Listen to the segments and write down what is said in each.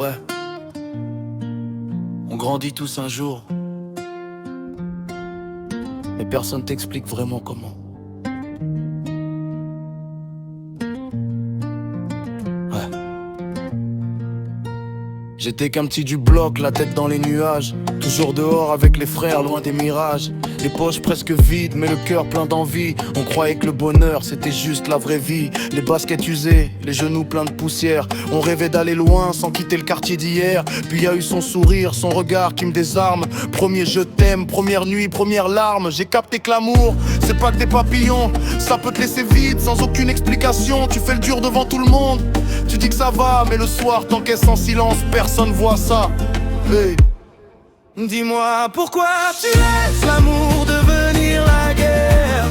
Ouais, on grandit tous un jour, mais personne t'explique vraiment comment. Ouais. J'étais qu'un petit du bloc, la tête dans les nuages, toujours dehors avec les frères, loin des mirages. Les poches presque vides, mais le cœur plein d'envie. On croyait que le bonheur c'était juste la vraie vie. Les baskets usées, les genoux pleins de poussière. On rêvait d'aller loin sans quitter le quartier d'hier. Puis y a eu son sourire, son regard qui me désarme. Premier je t'aime, première nuit, première larme. J'ai capté que l'amour, c'est pas que des papillons. Ça peut te laisser vide sans aucune explication. Tu fais le dur devant tout le monde. Tu dis que ça va, mais le soir t'encaisses en silence. Personne voit ça. Hey. Dis-moi pourquoi tu laisses l'amour devenir la guerre.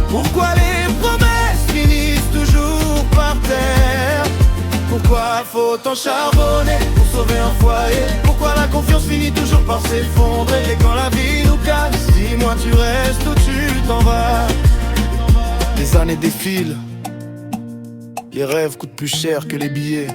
Pourquoi les promesses finissent toujours par terre. Pourquoi faut tant charbonner pour sauver un foyer. Pourquoi la confiance finit toujours par s'effondrer. Et quand la vie nous casse, dis-moi tu restes ou tu t'en vas. Les années défilent, les rêves coûtent plus cher que les billets.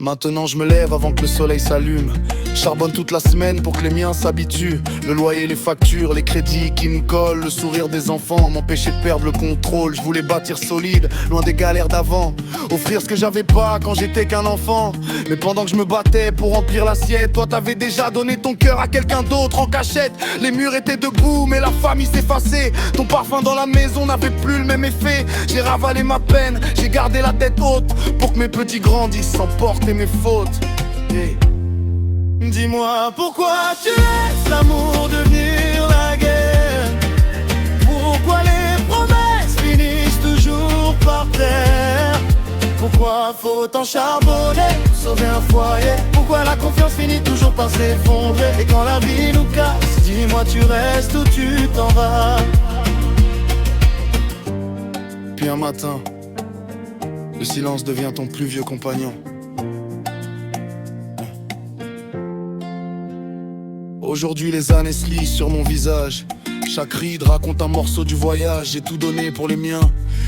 Maintenant je me lève avant que le soleil s'allume. Charbonne toute la semaine pour que les miens s'habituent. Le loyer, les factures, les crédits qui me collent. Le sourire des enfants m'empêchait de perdre le contrôle. Je voulais bâtir solide, loin des galères d'avant. Offrir ce que j'avais pas quand j'étais qu'un enfant. Mais pendant que je me battais pour remplir l'assiette, toi t'avais déjà donné ton cœur à quelqu'un d'autre en cachette. Les murs étaient debout mais la famille s'effaçait. Ton parfum dans la maison n'avait plus le même effet. J'ai ravalé ma peine, j'ai gardé la tête haute pour que mes petits grandissent sans porter mes fautes. Hey. Dis-moi pourquoi tu laisses l'amour devenir la guerre. Pourquoi les promesses finissent toujours par terre. Pourquoi faut tant charbonner pour sauver un foyer. Pourquoi la confiance finit toujours par s'effondrer. Et quand la vie nous casse, dis-moi tu restes ou tu t'en vas. Puis un matin, le silence devient ton plus vieux compagnon. Aujourd'hui les années se lisent sur mon visage. Chaque ride raconte un morceau du voyage. J'ai tout donné pour les miens,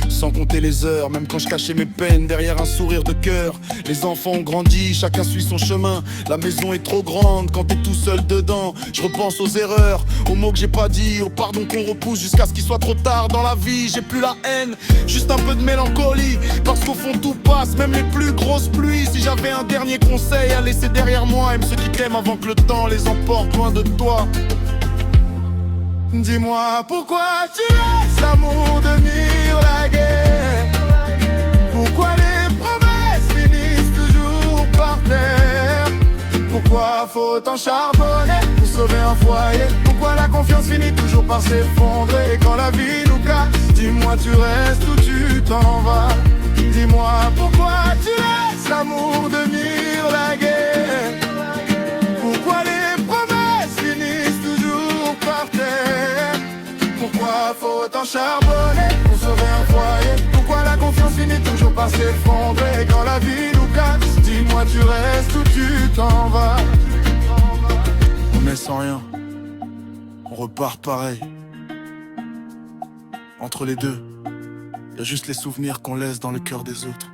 sans compter les heures. Même quand je cachais mes peines derrière un sourire de cœur. Les enfants ont grandi, chacun suit son chemin. La maison est trop grande quand t'es tout seul dedans. Je repense aux erreurs, aux mots que j'ai pas dit, aux pardons qu'on repousse jusqu'à ce qu'il soit trop tard dans la vie. J'ai plus la haine, juste un peu de mélancolie. Parce qu'au fond tout passe, même les plus grosses pluies. Si j'avais un dernier conseil à laisser derrière moi, aime ceux qui t'aiment avant que le temps les emporte loin de toi. Dis-moi pourquoi tu laisses l'amour devenir la guerre. Pourquoi les promesses finissent toujours par terre. Pourquoi faut tant charbonner pour sauver un foyer. Pourquoi la confiance finit toujours par s'effondrer. Et quand la vie nous casse, dis-moi tu restes ou tu t'en vas. Dis-moi pourquoi tu laisses l'amour devenir la guerre. Pourquoi les promesses finissent toujours par terre. Pourquoi faut tant charbonner pour sauver un foyer. Pourquoi la confiance finit toujours par s'effondrer. Et quand la vie nous casse, dis-moi tu restes ou tu t'en vas. On est sans rien, on repart pareil. Entre les deux, y'a juste les souvenirs qu'on laisse dans le cœur des autres.